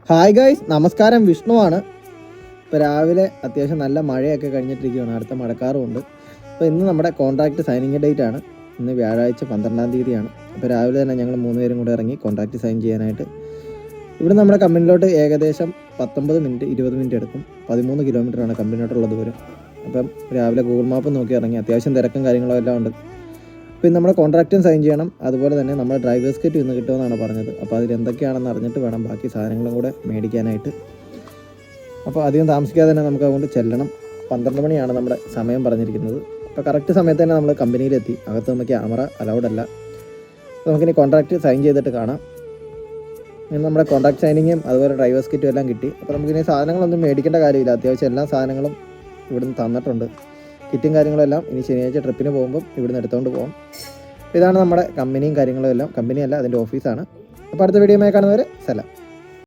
Hi guys, നമസ്കാരം. വിഷ്ണുവാണ്. ഇപ്പോൾ രാവിലെ അത്യാവശ്യം നല്ല മഴയൊക്കെ കഴിഞ്ഞിട്ടിരിക്കുകയാണ്, അടുത്ത മഴക്കാറുമുണ്ട്. അപ്പോൾ ഇന്ന് നമ്മുടെ കോൺട്രാക്റ്റ് സൈനിങ് ഡേറ്റ് ആണ്. ഇന്ന് വ്യാഴാഴ്ച 12-ാം തീയതിയാണ്. അപ്പോൾ രാവിലെ തന്നെ ഞങ്ങൾ 3 പേരും കൂടെ ഇറങ്ങി കോൺട്രാക്റ്റ് സൈൻ ചെയ്യാനായിട്ട്. ഇവിടെ നമ്മുടെ കമ്പനിയിലോട്ട് ഏകദേശം 19 മിനിറ്റ് 20 മിനിറ്റ് എടുക്കും. 13 കിലോമീറ്ററാണ് കമ്പനിയിലോട്ടുള്ള ദൂരം. അപ്പം രാവിലെ ഗൂഗിൾ മാപ്പ് നോക്കി ഇറങ്ങി. അത്യാവശ്യം തിരക്കും കാര്യങ്ങളും എല്ലാം ഉണ്ട്. അപ്പോൾ നമ്മുടെ കോൺട്രാക്റ്റും സൈൻ ചെയ്യണം. അതുപോലെ തന്നെ നമ്മുടെ ഡ്രൈവേഴ്സ് കിറ്റ് ഇന്ന് കിട്ടുമെന്നാണ് പറഞ്ഞത്. അപ്പോൾ അതിൽ എന്തൊക്കെയാണെന്ന് അറിഞ്ഞിട്ട് വേണം ബാക്കി സാധനങ്ങളും കൂടെ മേടിക്കാനായിട്ട്. അപ്പോൾ അധികം താമസിക്കാതെ തന്നെ നമുക്ക് അതുകൊണ്ട് ചെല്ലണം. 12 മണിയാണ് നമ്മുടെ സമയം പറഞ്ഞിരിക്കുന്നത്. അപ്പോൾ കറക്റ്റ് സമയത്ത് തന്നെ നമ്മൾ കമ്പനിയിലെത്തി. അകത്ത് നമുക്ക് ക്യാമറ അലൗഡ് അല്ല. അപ്പോൾ നമുക്കിനി കോൺട്രാക്റ്റ് സൈൻ ചെയ്തിട്ട് കാണാം. ഇനി നമ്മുടെ കോൺട്രാക്ട് സൈനിങ്ങും അതുപോലെ ഡ്രൈവേഴ്സ് കിറ്റും എല്ലാം കിട്ടി. അപ്പോൾ നമുക്കിനി സാധനങ്ങളൊന്നും മേടിക്കേണ്ട കാര്യമില്ല. അത്യാവശ്യം എല്ലാ സാധനങ്ങളും ഇവിടുന്ന് തന്നിട്ടുണ്ട്. കിറ്റും കാര്യങ്ങളെല്ലാം ഇനി ശനിയാഴ്ച ട്രിപ്പിന് പോകുമ്പം ഇവിടുന്ന് എടുത്തുകൊണ്ട് പോകും. ഇതാണ് നമ്മുടെ കമ്പനിയും കാര്യങ്ങളും എല്ലാം. കമ്പനിയല്ല, അതിൻ്റെ ഓഫീസാണ്. അപ്പോൾ അടുത്ത വീഡിയോയുമായി കാണുന്നവരെ സലാം.